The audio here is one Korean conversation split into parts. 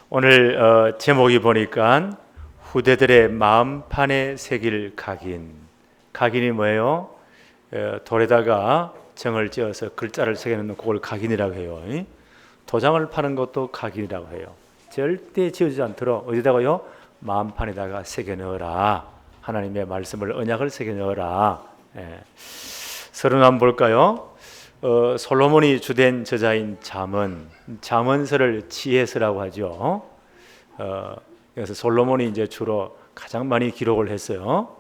오늘 제목이 보니까 후대들의 마음판에 새길 각인. 각인이 뭐예요? 돌에다가 정을 찧어서 글자를 새겨놓는 그걸 각인이라고 해요. 도장을 파는 것도 각인이라고 해요. 절대 지워지지 않도록 어디다가요? 마음판에다가 새겨 넣어라. 하나님의 말씀을, 언약을 새겨 넣어라. 서론 한번 볼까요? 솔로몬이 주된 저자인 잠언서를 지혜서라고 하죠. 그래서 솔로몬이 이제 주로 가장 많이 기록을 했어요.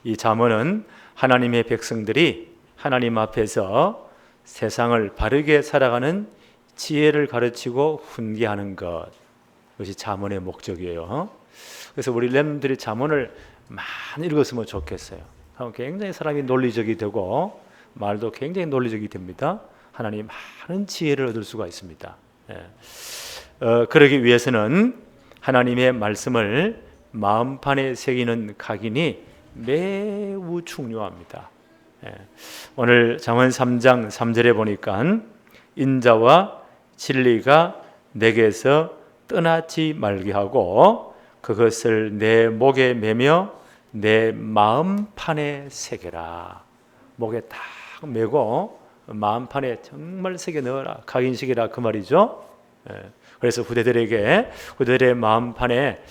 이 잠언은 하나님의 백성들이 하나님 앞에서 세상을 바르게 살아가는 지혜를 가르치고 훈계하는 것, 그것이 잠언의 목적이에요. 그래서 우리 렘들이 잠언을 많이 읽었으면 좋겠어요. 굉장히 사람이 논리적이 되고 말도 굉장히 논리적이 됩니다. 하나님 많은 지혜를 얻을 수가 있습니다. 그러기 위해서는 하나님의 말씀을 마음판에 새기는 각인이 매우 중요합니다. 오늘 잠언 3장 3절에 보니까 인자와 진리가 내게서 떠나지 말게 하고 그것을 내 목에 매며 내 마음판에 새겨라. 목에 딱 메고 마음판에 정말 새겨 넣어라. 각인식이라 그 말이죠. 그래서 후대들의 마음판에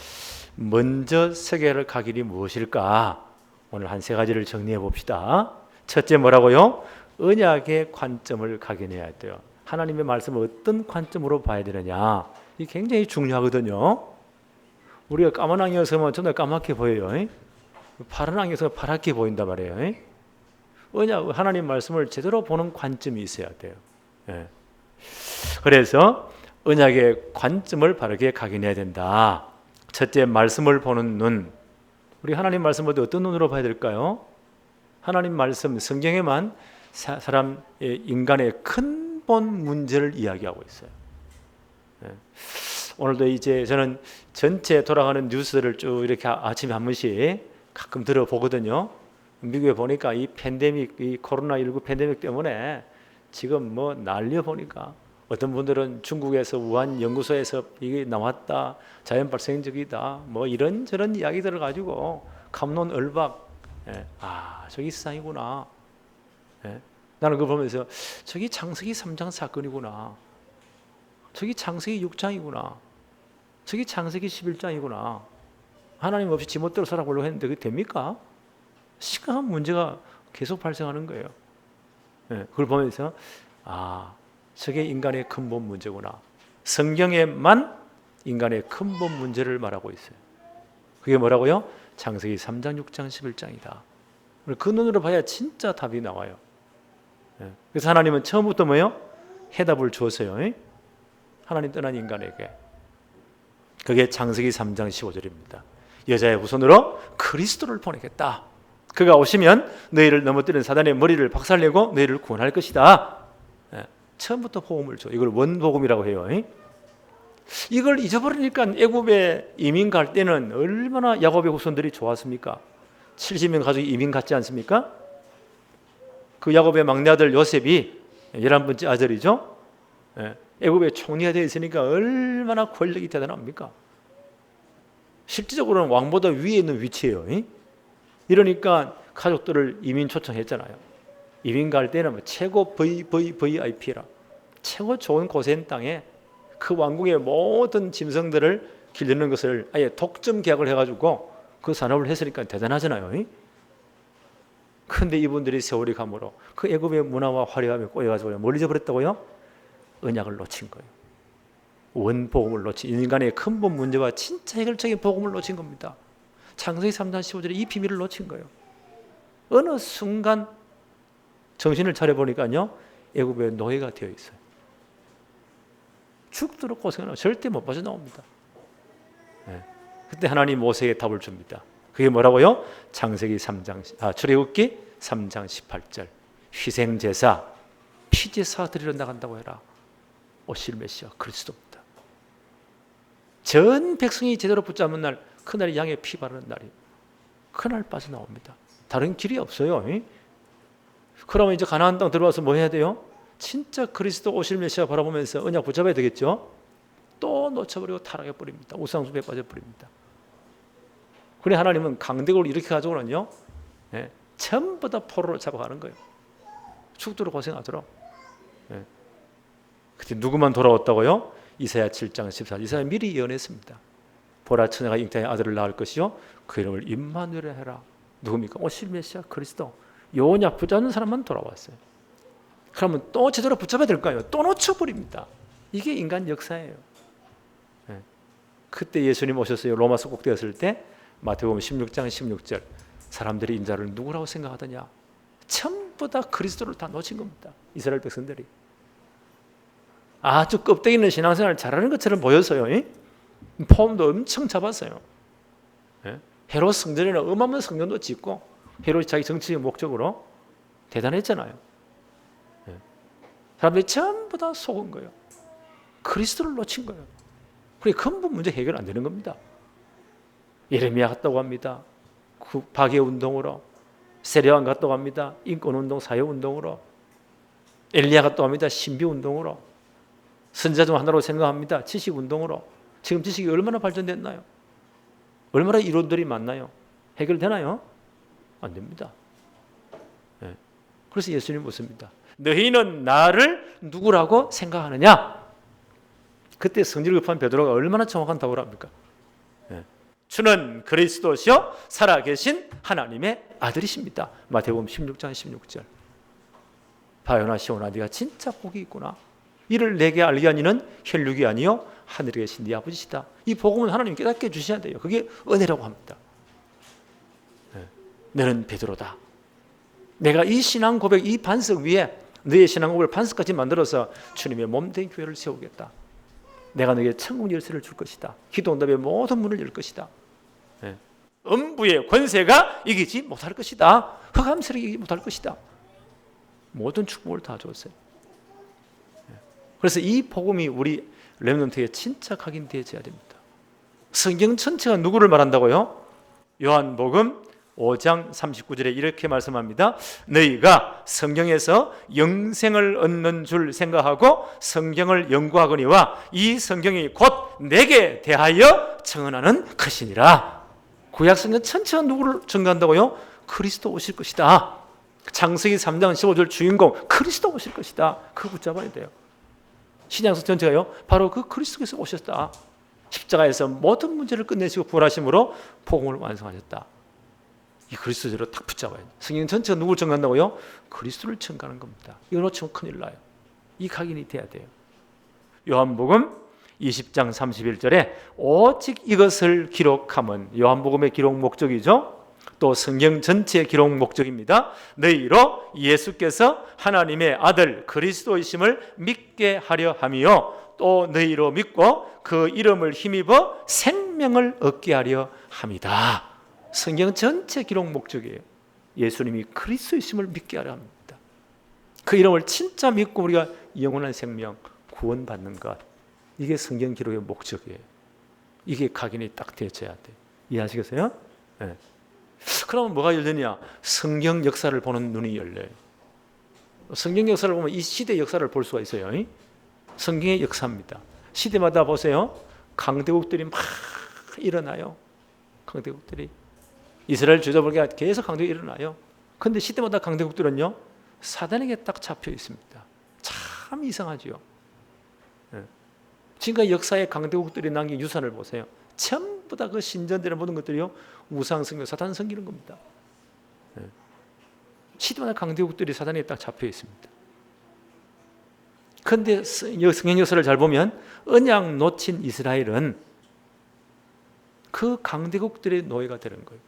먼저 새겨야 할 각인이 무엇일까? 오늘 한 세 가지를 정리해 봅시다. 첫째 뭐라고요? 언약의 관점을 각인해야 돼요. 하나님의 말씀을 어떤 관점으로 봐야 되느냐, 이게 굉장히 중요하거든요. 우리가 까만 안경 쓰면 정말 까맣게 보여요. 파란 안경 쓰면 파랗게 보인단 말이에요. 언약, 하나님 말씀을 제대로 보는 관점이 있어야 돼요. 그래서 언약의 관점을 바르게 각인해야 된다. 첫째, 말씀을 보는 눈. 우리 하나님 말씀을 어떤 눈으로 봐야 될까요? 하나님 말씀, 성경에만 인간의 근본 문제를 이야기하고 있어요. 오늘도 이제 저는 전체 돌아가는 뉴스를 쭉 이렇게 아침에 한 번씩 가끔 들어보거든요. 미국에 보니까 이 팬데믹, 이 코로나19 팬데믹 때문에 지금 뭐 난리여 보니까 어떤 분들은 중국에서 우한 연구소에서 이게 나왔다, 자연 발생적이다, 뭐 이런저런 이야기들을 가지고 갑론을박. 저기 세상이구나. 나는 그걸 보면서 저기 창세기 3장 사건이구나. 저기 창세기 6장이구나. 저기 창세기 11장이구나. 하나님 없이 지멋대로 살아보려고 했는데 그게 됩니까? 심각한 문제가 계속 발생하는 거예요. 그걸 보면서 저게 인간의 근본 문제구나. 성경에만 인간의 근본 문제를 말하고 있어요. 그게 뭐라고요? 창세기 3장, 6장, 11장이다. 그 눈으로 봐야 진짜 답이 나와요. 그래서 하나님은 처음부터 뭐예요? 해답을 줬어요. 하나님 떠난 인간에게. 그게 창세기 3장 15절입니다. 여자의 후손으로 그리스도를 보내겠다. 그가 오시면 너희를 넘어뜨리는 사단의 머리를 박살내고 너희를 구원할 것이다. 처음부터 복음을 줘. 이걸 원복음이라고 해요. 이걸 잊어버리니까 애굽에 이민 갈 때는 얼마나 야곱의 후손들이 좋았습니까? 70명 가족이 이민 갔지 않습니까? 그 야곱의 막내 아들 요셉이 11번째 아들이죠. 애굽의 총리가 되어 있으니까 얼마나 권력이 대단합니까? 실질적으로는 왕보다 위에 있는 위치예요. 이러니까 가족들을 이민 초청했잖아요. 이민 갈 때는 최고 VIP라, 최고 좋은 고센 땅에 그 왕궁의 모든 짐승들을 기르는 것을 아예 독점 계약을 해가지고 그 산업을 했으니까 대단하잖아요. 그런데 이분들이 세월이 감으로 그 애굽의 문화와 화려함에 꼬여가지고 뭘 잊어버렸다고요? 언약을 놓친 거예요. 원복음을 놓친, 인간의 근본 문제와 진짜 해결적인 복음을 놓친 겁니다. 창세기 3장 15절에 이 비밀을 놓친 거예요. 어느 순간 정신을 차려보니까요, 애굽의 노예가 되어 있어요. 죽도록 고생하고 절대 못 빠져나옵니다. 그때 하나님 모세에게 답을 줍니다. 그게 뭐라고요? 창세기 3장, 출애굽기 3장 18절. 희생제사, 피제사 드리러 나간다고 해라. 오실 메시아 그리스도입니다. 전 백성이 제대로 붙잡는 날, 그날이 양의 피 바르는 날이에요. 그날 빠져나옵니다. 다른 길이 없어요. 그러면 이제 가나안 땅 들어와서 뭐 해야 돼요? 진짜 그리스도 오실 메시아 바라보면서 언약 붙잡아야 되겠죠. 또 놓쳐버리고 타락해 버립니다. 우상숭배에 빠져버립니다. 그래 하나님은 강대국을 이렇게 가지고는요, 전부 다 포로로 잡아가는 거예요. 죽도록 고생하도록. 그때 누구만 돌아왔다고요? 이사야 7장 14절. 이사야 미리 예언했습니다. 보라, 처녀가 잉태의 아들을 낳을 것이요 그 이름을 임마누엘이라 해라. 누굽니까? 오실 메시아 그리스도. 요냐 붙잡는 사람만 돌아왔어요. 그러면 또 제대로 붙잡아야 될까요? 또 놓쳐버립니다. 이게 인간 역사예요. 그때 예수님 오셨어요. 로마서 꼭 되었을 때 마태복음 16장 16절. 사람들이 인자를 누구라고 생각하더냐? 전부 다 그리스도를 다 놓친 겁니다. 이스라엘 백성들이. 아주 껍데기 있는 신앙생활을 잘하는 것처럼 보여서요. 폼도 엄청 잡았어요. 헤롯 성전에는 어마어마한 성전도 짓고 헤롯이 자기 정치적 목적으로 대단했잖아요. 사람들이 전부 다 속은 거예요. 그리스도를 놓친 거예요. 그게 근본 문제 해결 안 되는 겁니다. 예레미야 갔다고 합니다. 박해운동으로. 세례요한 갔다고 합니다. 인권운동, 사회운동으로. 엘리야 갔다고 합니다. 신비운동으로. 선지자 중 하나로 생각합니다. 지식운동으로. 지금 지식이 얼마나 발전됐나요? 얼마나 이론들이 많나요? 해결되나요? 안 됩니다. 그래서 예수님 묻습니다. 너희는 나를 누구라고 생각하느냐? 그때 성질 급한 베드로가 얼마나 정확한 답을 합니까? 주는 그리스도시요 살아계신 하나님의 아들이십니다. 마태복음 16장 16절. 바요나 시오나 네가 진짜 복이 있구나. 이를 내게 알게 하니는 혈육이 아니요 하늘에 계신 네 아버지시다. 이 복음은 하나님 깨닫게 해주셔야 돼요. 그게 은혜라고 합니다. 너는 베드로다. 내가 이 신앙 고백, 이 반석 위에 너의 신앙 고백을 반석까지 만들어서 주님의 몸된 교회를 세우겠다. 내가 너에게 천국 열쇠를 줄 것이다. 기도 응답의 모든 문을 열 것이다. 음부의 권세가 이기지 못할 것이다. 흑암 세력이 이기지 못할 것이다. 모든 축복을 다 줬어요. 그래서 이 복음이 우리 렘넌트에 진짜 각인되어야 됩니다. 성경 전체가 누구를 말한다고요? 요한복음 5장 39절에 이렇게 말씀합니다. 너희가 성경에서 영생을 얻는 줄 생각하고 성경을 연구하거니와 이 성경이 곧 내게 대하여 증언하는 것이니라. 구약 성경 전체가 누구를 증거한다고요? 그리스도 오실 것이다. 창세기 3장 15절 주인공 그리스도 오실 것이다. 그거 붙잡아야 돼요. 신약성 전체가요, 바로 그 그리스도께서 오셨다. 십자가에서 모든 문제를 끝내시고 부활하심으로 복음을 완성하셨다. 이 그리스도로 딱 붙잡아야 돼요. 성경 전체가 누구를 증거한다고요? 그리스도를 증거하는 겁니다. 이거 놓치면 큰일 나요. 이 각인이 돼야 돼요. 요한복음 20장 31절에 오직 이것을 기록함은 요한복음의 기록 목적이죠. 또 성경 전체의 기록 목적입니다. 너희로 예수께서 하나님의 아들 그리스도이심을 믿게 하려 함이요 또 너희로 믿고 그 이름을 힘입어 생명을 얻게 하려 함이다. 성경 전체 기록 목적이에요. 예수님이 그리스도이심을 믿게 하려 합니다. 그 이름을 진짜 믿고 우리가 영원한 생명 구원받는 것, 이게 성경 기록의 목적이에요. 이게 각인이 딱 되어져야 돼요. 이해하시겠어요? 네. 그러면 뭐가 열리냐? 성경 역사를 보는 눈이 열려요. 성경 역사를 보면 이 시대 역사를 볼 수가 있어요. 성경의 역사입니다. 시대마다 보세요. 강대국들이 막 일어나요. 강대국들이. 이스라엘 주저보기가 계속 강대국이 일어나요. 그런데 시대마다 강대국들은요, 사단에게 딱 잡혀 있습니다. 참 이상하죠. 지금까지 역사의 강대국들이 남긴 유산을 보세요. 전부 다 그 신전들의 모든 것들이요, 우상 섬기고 사단 섬기는 겁니다. 시대마다 강대국들이 사단에 딱 잡혀 있습니다. 그런데 성경 역사를 잘 보면 언약 놓친 이스라엘은 그 강대국들의 노예가 되는 거예요.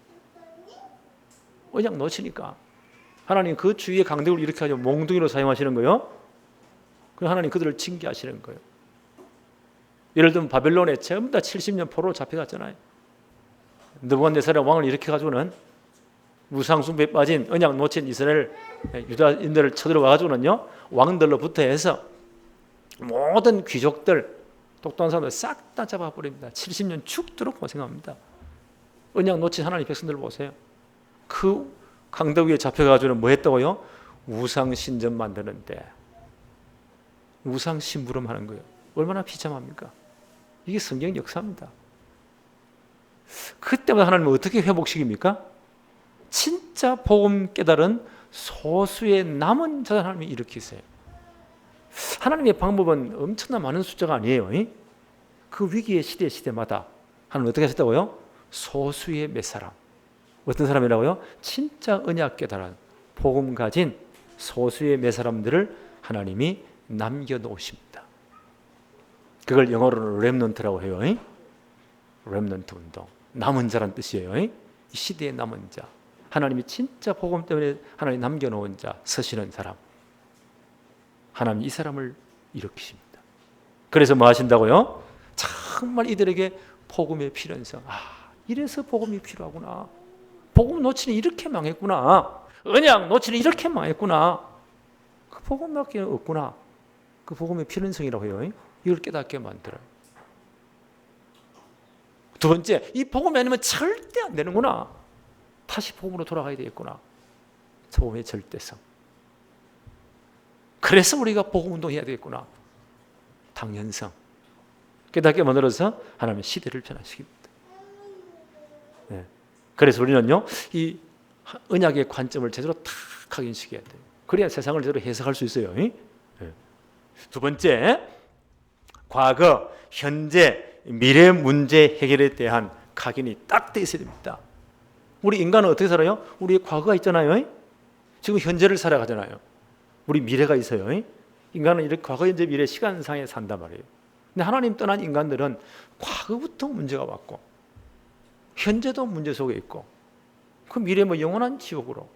언약 놓치니까 하나님 그 주위에 강대국을 이렇게 하죠. 몽둥이로 사용하시는 거예요. 그럼 하나님 그들을 징계하시는 거예요. 예를 들면 바벨론에 전부 다 70년 포로로 잡혀갔잖아요. 느부갓네살 왕을 이렇게 가지고는 우상숭배에 빠진 언약 놓친 이스라엘 유다인들을 쳐들어와 가지고는요, 왕들로부터 해서 모든 귀족들, 똑똑한 사람들 싹 다 잡아버립니다. 70년 죽도록 고생합니다. 언약 놓친 하나님 백성들 보세요. 그 강도 위에 잡혀가지고는 뭐 했다고요? 우상 신전 만드는데 우상 심부름 하는 거예요. 얼마나 비참합니까? 이게 성경 역사입니다. 그때마다 하나님은 어떻게 회복시킵니까? 진짜 복음 깨달은 소수의 남은 자들 하나님이 일으키세요. 하나님의 방법은 엄청나 많은 숫자가 아니에요. 그 위기의 시대마다 하나님은 어떻게 하셨다고요? 소수의 몇 사람. 어떤 사람이라고요? 진짜 언약 깨달은 복음 가진 소수의 몇 사람들을 하나님이 남겨놓으십니다. 그걸 영어로는 렘넌트라고 해요. 렘넌트 운동. 남은 자란 뜻이에요. 이 시대의 남은 자. 하나님이 진짜 복음 때문에 하나님 남겨놓은 자, 서시는 사람. 하나님 이 사람을 일으키십니다. 그래서 뭐 하신다고요? 정말 이들에게 복음의 필연성. 이래서 복음이 필요하구나. 복음 놓치는 이렇게 망했구나. 언약 놓치는 이렇게 망했구나. 그 복음밖에 없구나. 그 복음의 필연성이라고 해요. 이걸 깨닫게 만들어요. 두 번째, 이 복음이 아니면 절대 안 되는구나. 다시 복음으로 돌아가야 되겠구나. 복음의 절대성. 그래서 우리가 복음 운동해야 되겠구나. 당연성. 깨닫게 만들어서 하나님의 시대를 변화시킵니다. 네. 그래서 우리는요, 이 언약의 관점을 제대로 탁 각인시켜야 돼요. 그래야 세상을 제대로 해석할 수 있어요. 네. 두 번째, 과거, 현재, 미래 문제 해결에 대한 각인이 딱 돼 있어야 됩니다. 우리 인간은 어떻게 살아요? 우리의 과거가 있잖아요. 지금 현재를 살아가잖아요. 우리 미래가 있어요. 인간은 이렇게 과거, 현재, 미래 시간상에 산단 말이에요. 근데 하나님 떠난 인간들은 과거부터 문제가 왔고 현재도 문제 속에 있고 그 미래 영원한 지옥으로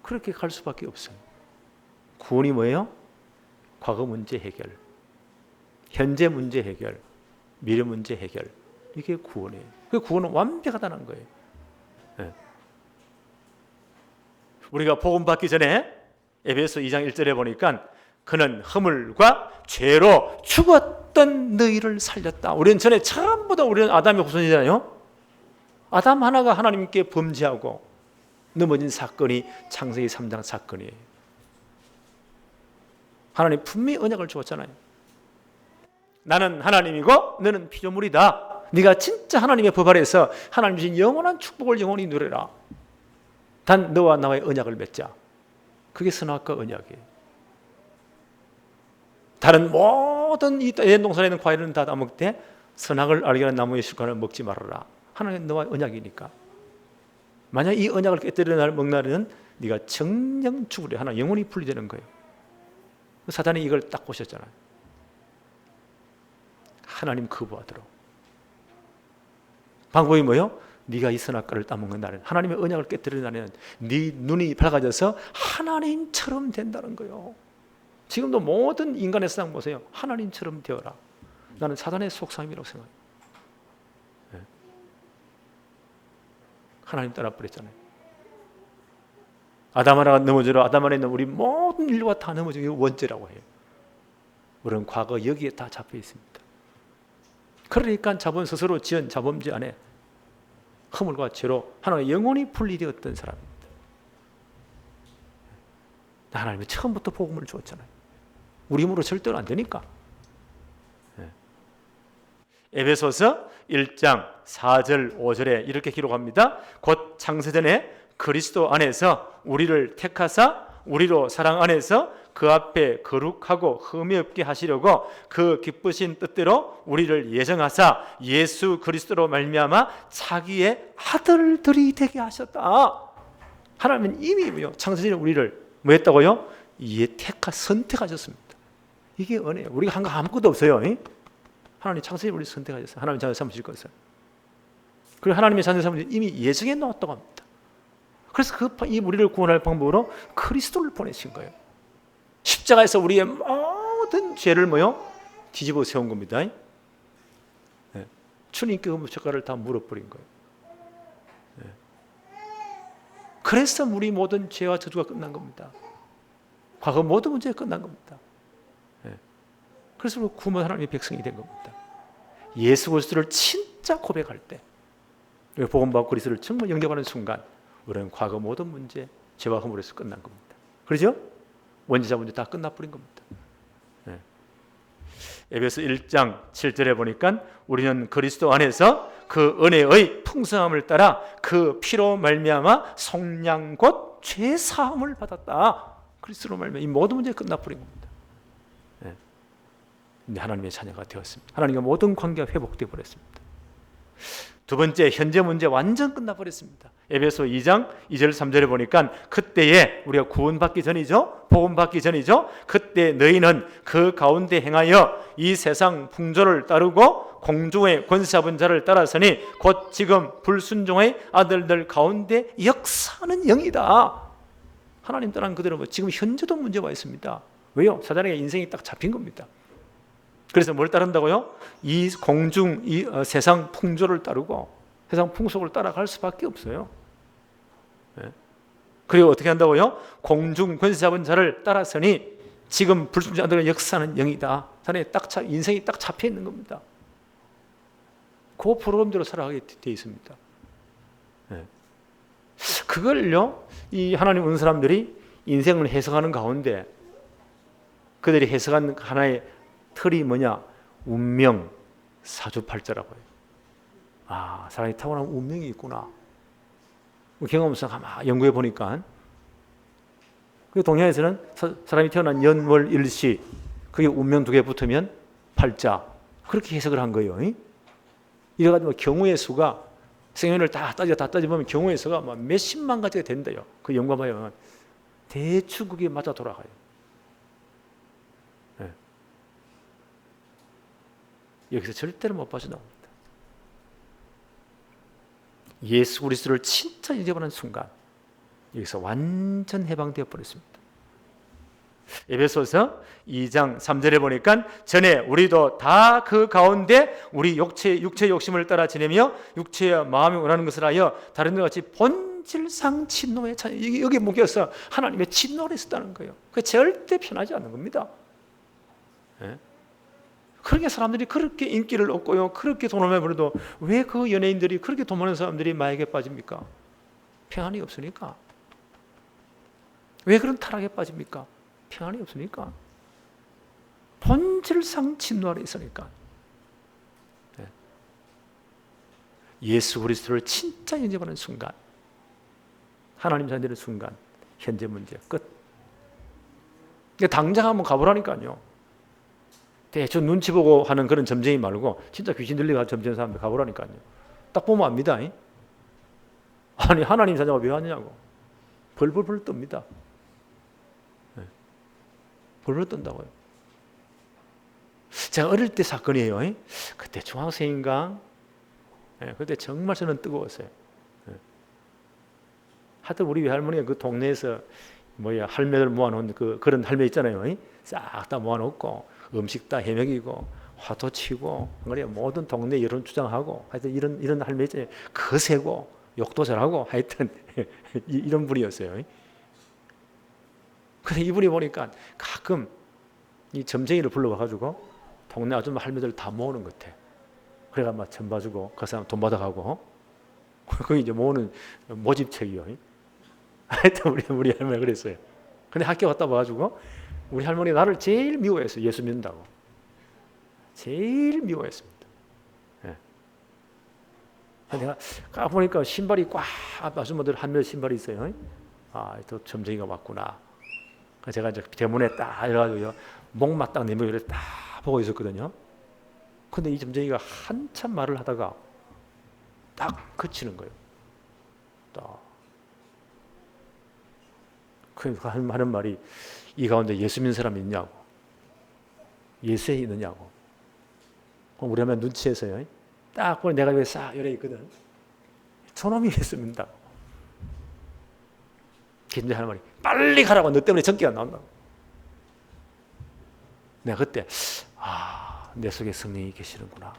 그렇게 갈 수밖에 없어요. 구원이 뭐예요? 과거 문제 해결, 현재 문제 해결, 미래 문제 해결. 이게 구원이에요. 그 구원은 완벽하다는 거예요. 네. 우리가 복음 받기 전에 에베소 2장 1절에 보니까 그는 허물과 죄로 죽었던 너희를 살렸다. 우리는 전에 전부 다 우리는 아담의 후손이잖아요. 아담 하나가 하나님께 범죄하고 넘어진 사건이 창세기 3장 사건이에요. 하나님 분명히 언약을 주었잖아요. 나는 하나님이고 너는 피조물이다. 네가 진짜 하나님의 법 아래에서 하나님 주신 영원한 축복을 영원히 누려라. 단 너와 나와의 언약을 맺자. 그게 선악과 언약이에요. 다른 모든 이 에덴 동산에 있는 과일은 다 먹되 선악을 알게 하는 나무의 실과는 먹지 말아라. 하나님 너와 언약이니까. 만약 이 언약을 깨뜨리는 날 먹나는 네가 정령 죽으려. 하나 영혼이 분리되는 거예요. 사단이 이걸 딱 보셨잖아요. 하나님 거부하도록. 방법이 뭐예요? 네가 이 선악과를 따먹는 날은 하나님의 언약을 깨뜨리는 날에는 네 눈이 밝아져서 하나님처럼 된다는 거예요. 지금도 모든 인간의 세상 보세요. 하나님처럼 되어라. 나는 사단의 속삭임이라고 생각해요. 네. 하나님 떠나버렸잖아요. 아담 하나가 넘어져라. 아담 안에 있는 우리 모든 인류가 다 넘어지는 게 원죄라고 해요. 우리는 과거 여기에 다 잡혀 있습니다. 그러니까 자본 스스로 지은 자범죄 안에 허물과 죄로 하나님의 영혼이 분리되었던 사람입니다. 하나님이 처음부터 복음을 주었잖아요. 우리 힘으로 절대로 안 되니까. 에베소서 1장 4절 5절에 이렇게 기록합니다. 곧 창세전에 그리스도 안에서 우리를 택하사 우리로 사랑 안에서 그 앞에 거룩하고 흠이 없게 하시려고 그 기쁘신 뜻대로 우리를 예정하사 예수 그리스도로 말미암아 자기의 아들들이 되게 하셨다. 하나님은 이미 창세전에 우리를 뭐 했다고요? 선택하셨습니다. 이게 은혜예요. 우리가 한 거 아무것도 없어요. 하나님 창세전에 우리를 선택하셨어요. 하나님 자녀 삼으실 것을. 그리고 하나님의 자녀 삼으실 이미 예정해 놓았다고 합니다. 그래서 이 우리를 구원할 방법으로 그리스도를 보내신 거예요. 십자가에서 우리의 모든 죄를 뒤집어 세운 겁니다. 네. 주님께 그 십자가를 다 물어버린 거예요. 네. 그래서 우리 모든 죄와 저주가 끝난 겁니다. 과거 모든 문제가 끝난 겁니다. 네. 그래서 우리 구원 하나님의 백성이 된 겁니다. 예수 그리스도를 진짜 고백할 때, 복음받고 그리스도를 정말 영접하는 순간, 우리는 과거 모든 문제, 죄와 허물에서 끝난 겁니다. 그렇죠? 원죄자 문제 다 끝나버린 겁니다. 네. 에베소 1장 7절에 보니까 우리는 그리스도 안에서 그 은혜의 풍성함을 따라 그 피로 말미암아 속량 곧 죄 사함을 받았다. 그리스도로 말미암아 이 모든 문제가 끝나버린 겁니다. 네. 하나님의 자녀가 되었습니다. 하나님과 모든 관계가 회복되어 버렸습니다. 두 번째, 현재 문제 완전 끝나버렸습니다. 에베소 2장 2절 3절에 보니까 그때에 우리가 구원받기 전이죠. 복음받기 전이죠. 그때 너희는 그 가운데 행하여 이 세상 풍조를 따르고 공중의 권세 잡은 자를 따라서니 곧 지금 불순종의 아들들 가운데 역사하는 영이다. 하나님 떠난 그대로 지금 현재도 문제가 있습니다. 왜요? 사단에게 인생이 딱 잡힌 겁니다. 그래서 뭘 따른다고요? 이 공중, 이 세상 풍조를 따르고 세상 풍속을 따라갈 수밖에 없어요. 네. 그리고 어떻게 한다고요? 공중 권세 잡은 자를 따라서니 지금 불순종자들의 역사는 영이다. 사람이 인생이 딱 잡혀 있는 겁니다. 그 프로그램대로 살아가게 되어 있습니다. 네. 그걸요, 이 하나님 온 사람들이 인생을 해석하는 가운데 그들이 해석한 하나의 틀이 뭐냐? 운명 사주팔자라고 해요. 아, 사람이 타고난 운명이 있구나. 경험상 아마 연구해 보니까 그 동양에서는 사람이 태어난 연월 일시 그게 운명 두 개 붙으면 팔자 그렇게 해석을 한 거예요. 이래가지고 경우의 수가 생년을 다 따져보면 경우의 수가 몇십만 가지가 된대요. 그 연구하면 대충 그게 맞아 돌아가요. 네. 여기서 절대로 못 빠져나옵니다. 예수 그리스도를 진짜 인정하는 순간 여기서 완전 해방되어 버렸습니다. 에베소서 2장 3절에 보니까 전에 우리도 다 그 가운데 우리 육체의 욕심을 따라 지내며 육체의 마음이 원하는 것을 하여 다른 것 같이 본질상 진노에 차여 여기 묶여서 하나님의 진노를 했었다는 거예요. 그게 절대 편하지 않는 겁니다. 네? 그렇게 사람들이 그렇게 인기를 얻고요, 그렇게 돈을 많이 벌어도 왜 그 연예인들이 그렇게 돈 많은 사람들이 마약에 빠집니까? 평안이 없으니까. 왜 그런 타락에 빠집니까? 평안이 없으니까. 본질상 진노 아래 있으니까. 네. 예수 그리스도를 진짜 인정하는 순간, 하나님 자녀되는 순간, 현재 문제 끝. 당장 한번 가보라니까요. 대충 눈치 보고 하는 그런 점쟁이 말고 진짜 귀신 들리고 점쟁이 사람들 가보라니까요. 딱 보면 압니다. 아니 하나님 자녀가 왜 하냐고. 벌벌벌 뜹니다. 네. 벌벌 뜬다고요. 제가 어릴 때 사건이에요. 그때 중학생인가? 네, 그때 정말 저는 뜨거웠어요. 네. 하여튼 우리 외할머니가 그 동네에서 할매들 모아놓은 그런 할매 있잖아요. 싹 다 모아놓고 음식 다 해먹이고 화도 치고 모든 동네 여론 주장하고 하여튼 이런 할매 있잖아요. 거세고 욕도 잘하고 하여튼 이런 분이었어요. 근데 이분이 보니까 가끔 이 점쟁이를 불러와가지고 동네 아줌마 할매들 다 모으는 것 같아. 그래가 막 전 봐주고 그 사람 돈 받아가고 그게 이제 모으는 모집책이요. 하여튼 우리 할머니가 그랬어요. 근데 학교 갔다 와가지고 우리 할머니가 나를 제일 미워했어요. 예수 믿는다고. 제일 미워했습니다. 네. 내가 까보니까 신발이 꽉 아줌마들 한몇 신발이 있어요. 아, 또 점쟁이가 왔구나. 제가 이제 대문에 딱 이래가지고 목만 딱 내밀고 딱 보고 있었거든요. 근데 이 점쟁이가 한참 말을 하다가 딱 그치는 거예요. 딱. 그래서 하는 말이 이 가운데 예수 믿는 사람이 있냐고. 예수에 있느냐고. 그럼 우리 하면 눈치해서요. 딱 보니 내가 여기 싹 열에 있거든. 저놈이 예수 믿는다고. 근데 하는 말이 빨리 가라고. 너 때문에 전기가 나온다고. 내가 그때 내 속에 성령이 계시는구나.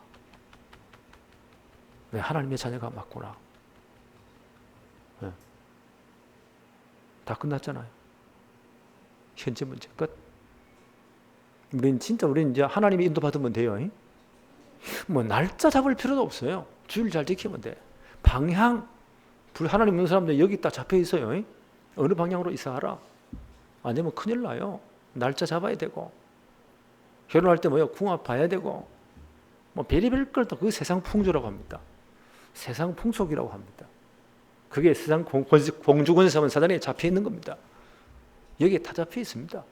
내가 하나님의 자녀가 맞구나. 네. 다 끝났잖아요. 현재 문제 끝. 우리는 이제 하나님의 인도 받으면 돼요. 날짜 잡을 필요도 없어요. 주일 잘 지키면 돼. 방향, 하나님 믿는 사람들 여기 딱 잡혀 있어요. 어느 방향으로 이사하라. 안 되면 큰일 나요. 날짜 잡아야 되고. 결혼할 때 뭐요? 궁합 봐야 되고 뭐 별의별 걸 다 그 세상 풍조라고 합니다. 세상 풍속이라고 합니다. 그게 세상 공주권세하면 사단에 잡혀 있는 겁니다. 여기에 다 잡혀 있습니다.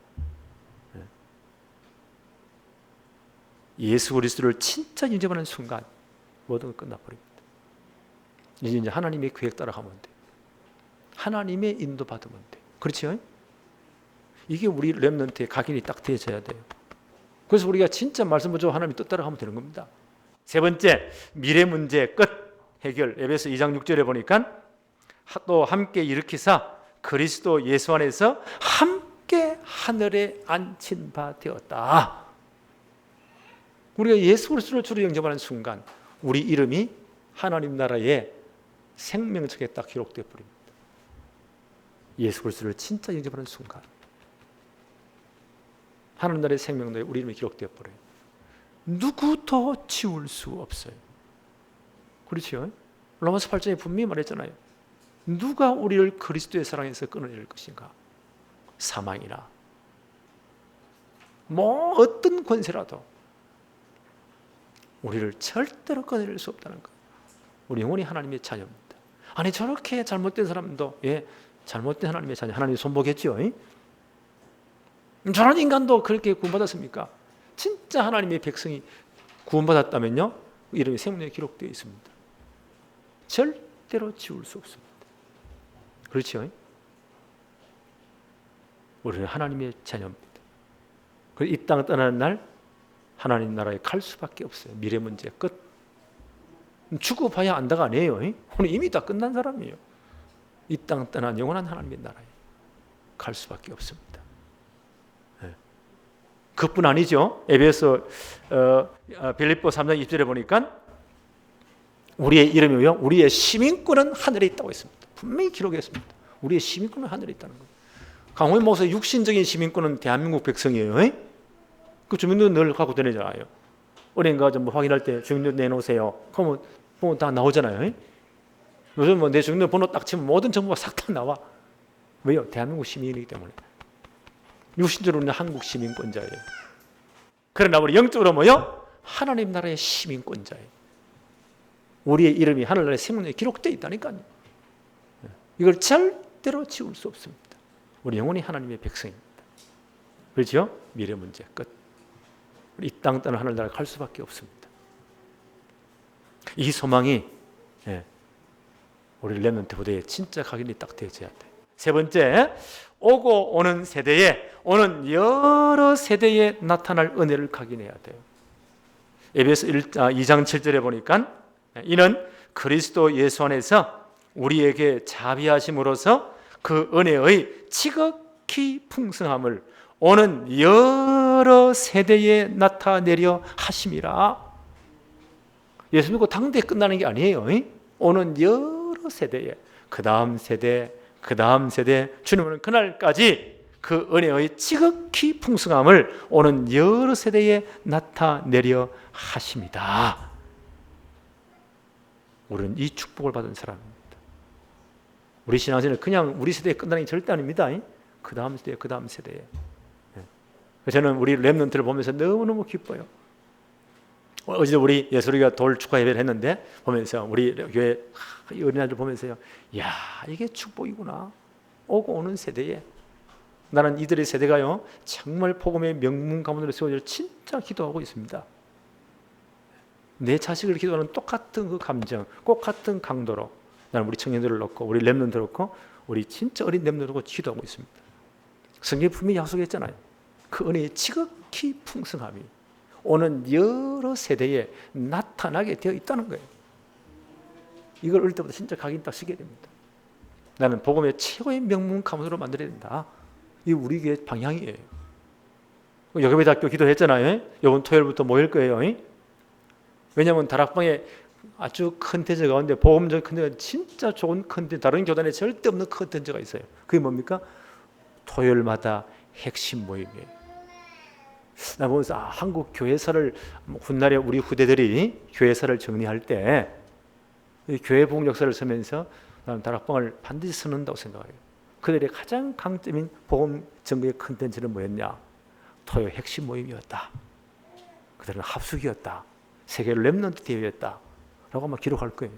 예수 그리스도를 진짜 인정하는 순간 모든 건 끝나버립니다. 이제 하나님의 계획 따라가면 돼. 하나님의 인도 받으면 돼. 그렇죠? 이게 우리 렘넌트의 각인이 딱 되어져야 돼요. 그래서 우리가 진짜 말씀 붙잡고 하나님의 뜻 따라가면 되는 겁니다. 세 번째, 미래 문제 끝 해결. 에베소 2장 6절에 보니까 또 함께 일으키사 그리스도 예수 안에서 함께 하늘에 앉힌 바 되었다. 우리가 예수 그리스도를 주로 영접하는 순간 우리 이름이 하나님 나라의 생명책에 딱 기록되어 버립니다. 예수 그리스도를 진짜 영접하는 순간 하나님 나라의 생명도에 우리 이름이 기록되어 버려요. 누구도 지울 수 없어요. 그렇죠? 로마서 8장에 분명히 말했잖아요. 누가 우리를 그리스도의 사랑에서 끊어낼 것인가? 사망이나 뭐 어떤 권세라도 우리를 절대로 끊어낼 수 없다는 것. 우리 영원히 하나님의 자녀입니다. 아니 저렇게 잘못된 사람도 잘못된 하나님의 자녀, 하나님이 손보겠죠. 저런 인간도 그렇게 구원받았습니까? 진짜 하나님의 백성이 구원받았다면요, 이름이 생명에 기록되어 있습니다. 절대로 지울 수 없습니다. 그렇죠? 우리는 하나님의 자녀입니다. 그래서 이 땅을 떠나는 날 하나님 나라에 갈 수밖에 없어요. 미래 문제 끝. 죽어봐야 안다가 아니에요. 오늘 이미 다 끝난 사람이에요. 이 땅 떠난 영원한 하나님의 나라에 갈 수밖에 없습니다. 그뿐 아니죠. 에베소 빌립보 3장 20절에 보니까 우리의 이름이요, 우리의 시민권은 하늘에 있다고 했습니다. 분명히 기록했습니다. 우리의 시민권은 하늘에 있다는 거예요. 강호인 목사 육신적인 시민권은 대한민국 백성이에요. 그 주민등록 늘 갖고 다니잖아요. 어딘가 좀 확인할 때 주민등록 내놓으세요. 그러면 보면 다 나오잖아요. 요즘 뭐 내 주민등록 번호 딱 치면 모든 정보가 싹 다 나와. 왜요? 대한민국 시민이기 때문에. 육신적으로는 한국 시민권자예요. 그러나 우리 영적으로 뭐요? 하나님 나라의 시민권자예요. 우리의 이름이 하늘나라의 생명에 기록되어 있다니까요. 이걸 절대로 지울 수 없습니다. 우리 영원히 하나님의 백성입니다. 그렇죠? 미래 문제 끝. 이 땅 떠나 하늘나라에 갈 수밖에 없습니다. 이 소망이 우리 렘넌트 부대에 진짜 각인이 딱 되어져야 돼요. 세 번째, 오고 오는 세대에, 오는 여러 세대에 나타날 은혜를 각인해야 돼요. 에베소 2장 7절에 보니까 이는 그리스도 예수 안에서 우리에게 자비하심으로써 그 은혜의 지극히 풍성함을 오는 여러 세대에 나타내려 하심이라. 예수 믿고 당대에 끝나는 게 아니에요. 오는 여러 세대에, 그 다음 세대, 그 다음 세대, 주님은 그날까지 그 은혜의 지극히 풍성함을 오는 여러 세대에 나타내려 하십니다. 우리는 이 축복을 받은 사람입니다. 우리 신앙생활은 그냥 우리 세대에 끝나는 게 절대 아닙니다. 그 다음 세대, 그 다음 세대에. 저는 우리 렘넌트를 보면서 너무너무 기뻐요. 어제 우리 예술이가 돌 축하 예배를 했는데 보면서 우리 교회 어린아이들 보면서요, 야, 이게 축복이구나. 오고 오는 세대에 나는 이들의 세대가요 정말 복음의 명문 가문으로 세워질 진짜 기도하고 있습니다. 내 자식을 기도하는 똑같은 그 감정, 똑같은 강도로 나는 우리 청년들을 놓고 우리 렘넌트를 놓고 우리 진짜 어린 렘넌트를 놓고 기도하고 있습니다. 성경에 분명히 약속했잖아요. 그 은혜의 지극히 풍성함이 오는 여러 세대에 나타나게 되어 있다는 거예요. 이걸 어릴 때부터 진짜 각인 딱 쓰게 됩니다. 나는 복음의 최고의 명문 가문으로 만들어야 된다. 이 우리 교회 방향이에요. 여교배대학교 기도했잖아요. 이번 토요일부터 모일 거예요. 왜냐하면 다락방에 아주 컨텐츠 가운데 복음적 컨텐츠, 진짜 좋은 컨텐츠, 다른 교단에 절대 없는 컨텐츠가 있어요. 그게 뭡니까? 토요일마다 핵심 모임이에요. 나 보면서 한국 교회사를 훗날에 우리 후대들이 교회사를 정리할 때 교회 복음 역사를 쓰면서 나는 다락방을 반드시 쓰는다고 생각해요. 그들의 가장 강점인 복음 전국의 컨텐츠는 뭐였냐? 토요 핵심 모임이었다. 그들은 합숙이었다. 세계를 렘넌트 대회였다. 라고 아마 기록할 거예요.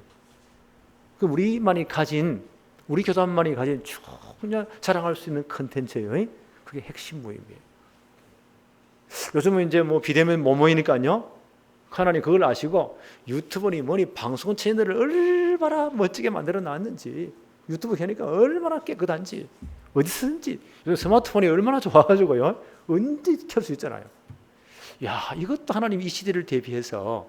우리만이 가진, 우리 교단만이 가진 충분히 자랑할 수 있는 컨텐츠예요. 그게 핵심 모임이에요. 요즘은 이제 뭐 비대면 못 모이니까요. 하나님 그걸 아시고 유튜브니 뭐니 방송 채널을 얼마나 멋지게 만들어 놨는지, 유튜브 하니까 얼마나 깨끗한지, 어디서든지 스마트폰이 얼마나 좋아가지고요. 언제 켤 수 있잖아요. 야, 이것도 하나님 이 시대를 대비해서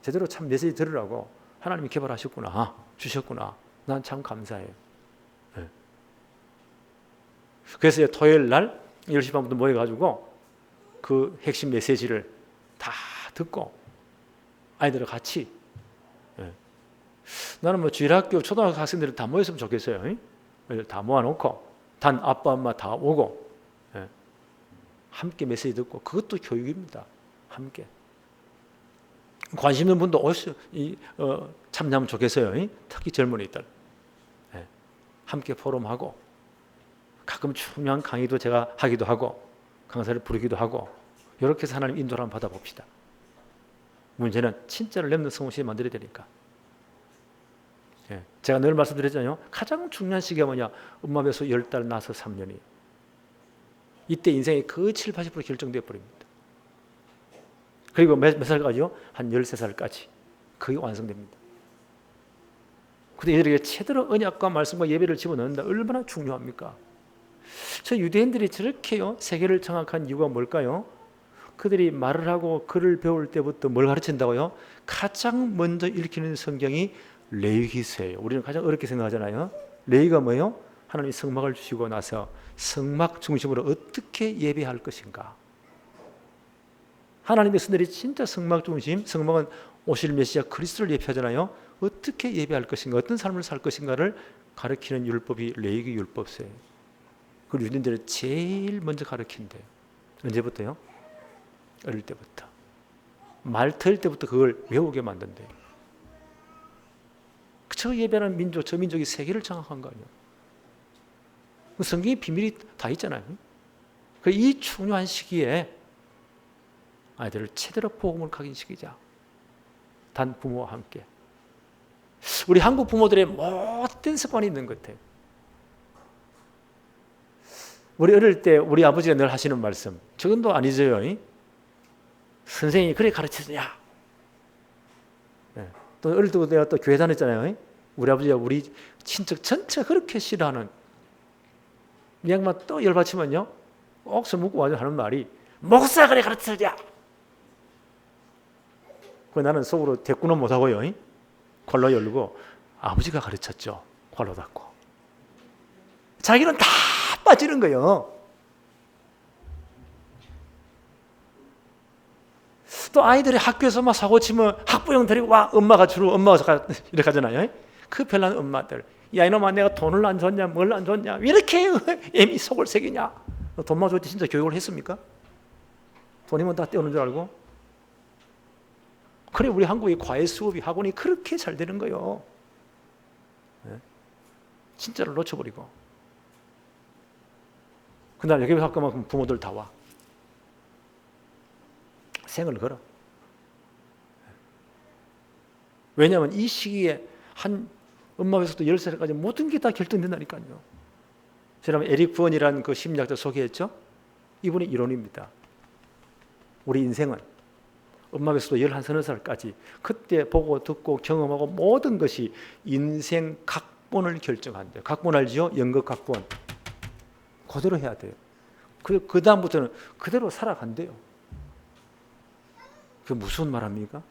제대로 참 메시지 들으라고 하나님이 개발하셨구나, 주셨구나. 난 참 감사해요. 네. 그래서 토요일 날 10시 반부터 모여가지고 그 핵심 메시지를 다 듣고 아이들과 같이, 네. 나는 뭐 주일학교 초등학교 학생들을 다 모였으면 좋겠어요. 다 모아놓고 단 아빠 엄마 다 오고, 네. 함께 메시지 듣고, 그것도 교육입니다. 함께 관심 있는 분도 참여하면 좋겠어요. 특히 젊은이들. 네. 함께 포럼하고 가끔 중요한 강의도 제가 하기도 하고 강사를 부르기도 하고, 이렇게 해서 하나님 인도를 한번 받아봅시다. 문제는 진짜로 렘넌트 성공시대 만들어야 되니까. 예. 제가 늘 말씀드렸잖아요. 가장 중요한 시기가 뭐냐? 엄마 뱃속 10달 나서 3년이. 이때 인생의 그 7, 80% 결정되어 버립니다. 그리고 몇 살까지요? 한 13살까지. 그게 완성됩니다. 근데 이들에게 제대로 언약과 말씀과 예배를 집어넣는다. 얼마나 중요합니까? 저 유대인들이 저렇게요 세계를 장악한 이유가 뭘까요? 그들이 말을 하고 글을 배울 때부터 뭘 가르친다고요? 가장 먼저 읽히는 성경이 레위기서예요. 우리는 가장 어렵게 생각하잖아요. 레위가 뭐예요? 하나님이 성막을 주시고 나서 성막 중심으로 어떻게 예배할 것인가. 하나님의 선들이 진짜 성막 중심, 성막은 오실 메시아 그리스도를 예표하잖아요. 어떻게 예배할 것인가, 어떤 삶을 살 것인가를 가르치는 율법이 레위기 율법서예요. 그 유대인들을 제일 먼저 가르친대요. 언제부터요? 어릴 때부터. 말 터일 때부터 그걸 외우게 만든대요. 저 예배하는 민족, 저 민족이 세계를 장악한 거 아니에요. 성경에 비밀이 다 있잖아요. 이 중요한 시기에 아이들을 제대로 복음을 각인시키자. 단 부모와 함께. 우리 한국 부모들의 못된 습관이 있는 것 같아요. 우리 어릴 때 우리 아버지가 늘 하시는 말씀, 저건도 안 잊어요. 선생님이 그래 가르쳤냐. 네. 또 어릴 때부터 내가 또 교회 다녔잖아요. 우리 아버지가 우리 친척 전체가 그렇게 싫어하는 이 양반 또 열받치면요 꼭 술 먹고 와서 하는 말이 목사 그래 가르쳤냐. 그 나는 속으로 대꾸는 못하고요. 콜로 열고 아버지가 가르쳤죠. 콜로 닫고. 자기는 다 빠지는 거예요. 또 아이들이 학교에서 막 사고 치면 학부형 데리고 와. 엄마가 주로 엄마가 이렇게 하잖아요. 그 별난 엄마들. 야 이놈아 내가 돈을 안 줬냐 뭘 안 줬냐 이렇게 애미 속을 새기냐. 너 돈만 줬지 진짜 교육을 했습니까? 돈이면 다 떼오는 줄 알고. 그래 우리 한국의 과외 수업이 학원이 그렇게 잘 되는 거예요. 네? 진짜를 놓쳐버리고. 그날 여기 학교만큼 부모들 다 와. 생을 걸어. 왜냐하면 이 시기에 한 엄마 뱃속부터 10살까지 모든 게 다 결정된다니까요. 제가 에릭 부언이라는 그 심리학자 소개했죠. 이분이 이론입니다. 우리 인생은 엄마 뱃속부터 11, 12살까지 그때 보고 듣고 경험하고 모든 것이 인생 각본을 결정한대요. 각본 알죠? 연극 각본. 그대로 해야 돼요. 그 다음부터는 그대로 살아간대요. 그게 무슨 말합니까?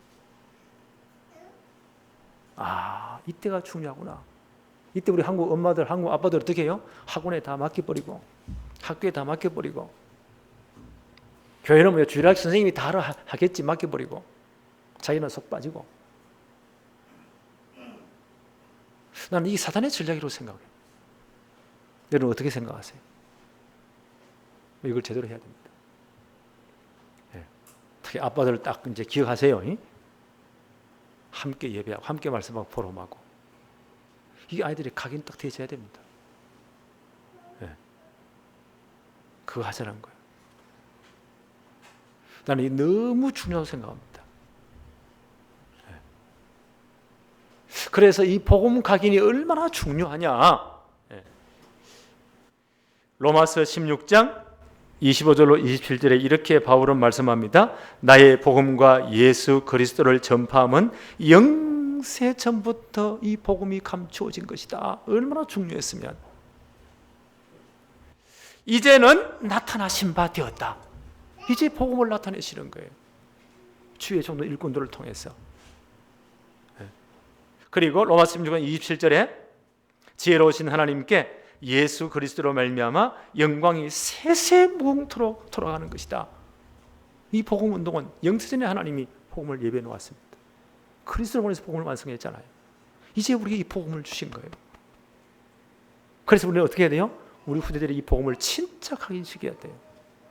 아, 이때가 중요하구나. 이때 우리 한국 엄마들, 한국 아빠들 어떻게 해요? 학원에 다 맡겨버리고 학교에 다 맡겨버리고 교회는 뭐 주일학 선생님이 다 하겠지 맡겨버리고 자기는 속 빠지고. 나는 이게 사단의 전략이라고 생각해요. 여러분 어떻게 생각하세요? 이걸 제대로 해야 됩니다. 네. 특히 아빠들 딱 이제 기억하세요. 함께 예배하고 함께 말씀하고 포럼하고 이게 아이들이 각인 딱 되어야 됩니다. 네. 그거 하자는 거예요. 나는 이 너무 중요하다고 생각합니다. 그래서 이 복음 각인이 얼마나 중요하냐. 로마서 16장 25절로 27절에 이렇게 바울은 말씀합니다. 나의 복음과 예수 그리스도를 전파함은 영세 전부터 이 복음이 감추어진 것이다. 얼마나 중요했으면. 이제는 나타나신 바 되었다. 이제 복음을 나타내시는 거예요. 주의 종도 일꾼들을 통해서. 그리고 로마서 16장 27절에 지혜로우신 하나님께 예수 그리스도로 말미암아 영광이 세세무궁토록 돌아가는 것이다. 이 복음 운동은 영세전에 하나님이 복음을 예배해 놓았습니다. 그리스도를 보내서 복음을 완성했잖아요. 이제 우리에게 이 복음을 주신 거예요. 그래서 우리는 어떻게 해야 돼요? 우리 후대들이 이 복음을 진짜 각인시켜야 돼요.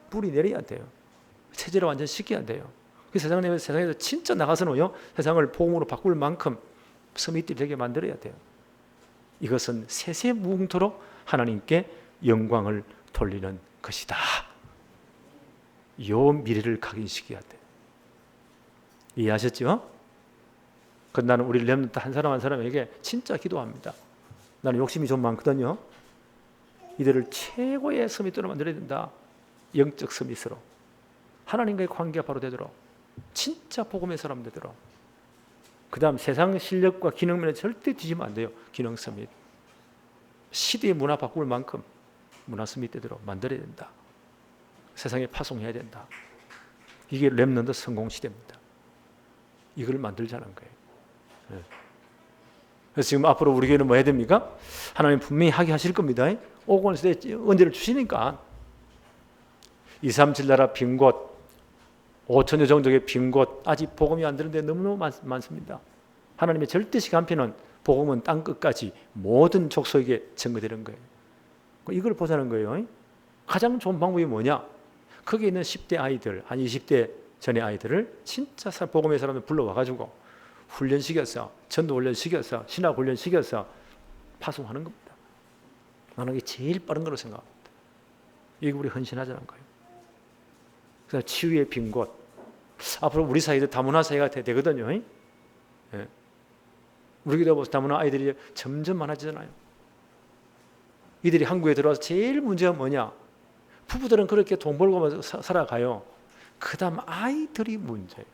뿌리 내려야 돼요. 체제를 완전 시켜야 돼요. 세상에서 진짜 나가서는요, 세상을 복음으로 바꿀 만큼 서밋들이 되게 만들어야 돼요. 이것은 세세무궁토록 하나님께 영광을 돌리는 것이다. 이 미래를 각인시켜야 돼요. 이해하셨죠? 나는 우리 렘넌트 한 사람 한 사람에게 진짜 기도합니다. 나는 욕심이 좀 많거든요. 이들을 최고의 서밋으로 만들어야 된다. 영적 서밋으로. 하나님과의 관계가 바로 되도록. 진짜 복음의 사람 되도록. 그 다음 세상 실력과 기능면에 절대 뒤지면 안 돼요. 기능 서밋. 시대의 문화 바꿀 만큼 문화 서밋 되도록 만들어야 된다. 세상에 파송해야 된다. 이게 렘넌트 성공 시대입니다. 이걸 만들자는 거예요. 그래서 지금 앞으로 우리 교회는 뭐 해야 됩니까? 하나님 분명히 하게 하실 겁니다. 오건 시대에 은혜를 주시니까 237 나라 빈 곳, 5천여 정도의 빈 곳, 아직 복음이 안 되는데 너무너무 많습니다. 하나님의 절대식 한편은 복음은 땅 끝까지 모든 족속에게 전거되는 거예요. 이걸 보자는 거예요. 가장 좋은 방법이 뭐냐? 거기에 있는 10대 아이들, 한 20대 전의 아이들을 진짜 복음의 사람들 불러와가지고 훈련시켜서, 전도 훈련시켜서, 신학 훈련시켜서 파송하는 겁니다. 나는 이게 제일 빠른 거로 생각합니다. 이게 우리 헌신하자는 거예요. 그래서 치유의 빈 곳. 앞으로 우리 사이도 다문화 사회가 되거든요. 예. 우리 교회 보면 다문화 아이들이 점점 많아지잖아요. 이들이 한국에 들어와서 제일 문제가 뭐냐? 부부들은 그렇게 돈 벌고 살아가요. 그 다음 아이들이 문제예요.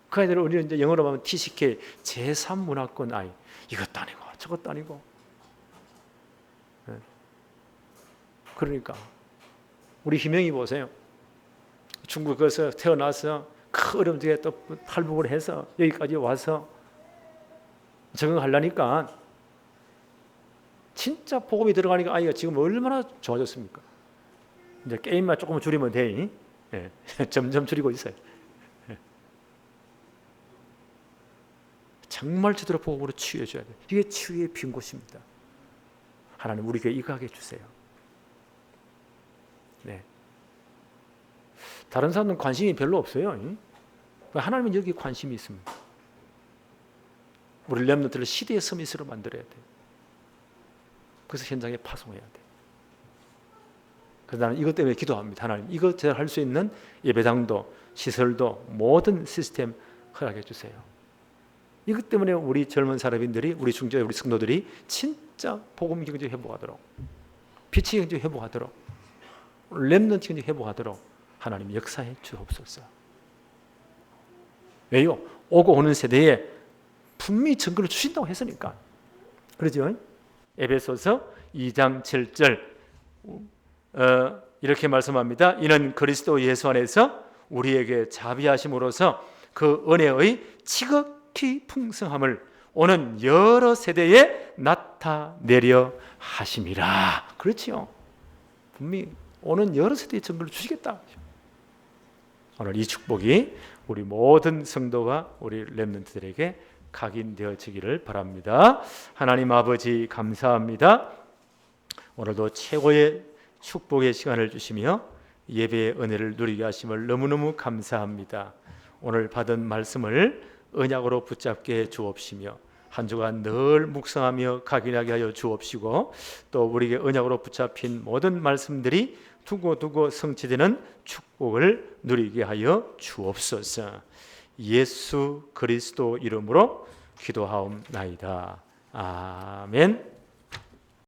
그 아이들은 우리는 이제 영어로 하면 TCK 제3문화권 아이. 이것도 아니고 저것도 아니고. 예. 그러니까 우리 희명이 보세요. 중국에서 태어나서 큰 어려움 중에 또 탈북을 해서 여기까지 와서 적응하려니까 진짜 복음이 들어가니까 아이가 지금 얼마나 좋아졌습니까? 이제 게임만 조금 줄이면 돼. 예. 점점 줄이고 있어요. 예. 정말 제대로 복음으로 치유해 줘야 돼요. 이게 치유의 빈 곳입니다. 하나님 우리 교회 이거 하게 해주세요. 네. 다른 사람은 관심이 별로 없어요. 하나님은 여기 관심이 있습니다. 우리 렘넌트를 시대의 서밋으로 만들어야 돼요. 그래서 현장에 파송해야 돼요. 그래서 나는 이것 때문에 기도합니다. 하나님 이것 제가 할 수 있는 예배당도 시설도 모든 시스템 허락해 주세요. 이것 때문에 우리 젊은 사람들이 우리 중재 우리 성도들이 진짜 복음 경제 회복하도록 빛의 경제 회복하도록 렘넌트 경제 회복하도록 하나님 역사해 주옵소서. 왜요? 오고 오는 세대에 분명히 증거를 주신다고 했으니까. 그러죠? 에베소서 2장 7절 이렇게 말씀합니다. 이는 그리스도 예수 안에서 우리에게 자비하심으로써 그 은혜의 지극히 풍성함을 오는 여러 세대에 나타내려 하심이라. 그렇지요. 분명히 오는 여러 세대의 증거를 주시겠다. 오늘 이 축복이 우리 모든 성도와 우리 렘넌트들에게 각인되어지기를 바랍니다. 하나님 아버지 감사합니다. 오늘도 최고의 축복의 시간을 주시며 예배의 은혜를 누리게 하심을 너무너무 감사합니다. 오늘 받은 말씀을 언약으로 붙잡게 주옵시며 한 주간 늘 묵상하며 각인하게 하여 주옵시고 또 우리에게 언약으로 붙잡힌 모든 말씀들이 두고두고 성취되는 축복을 누리게 하여 주옵소서. 예수 그리스도 이름으로 기도하옵나이다. 아멘.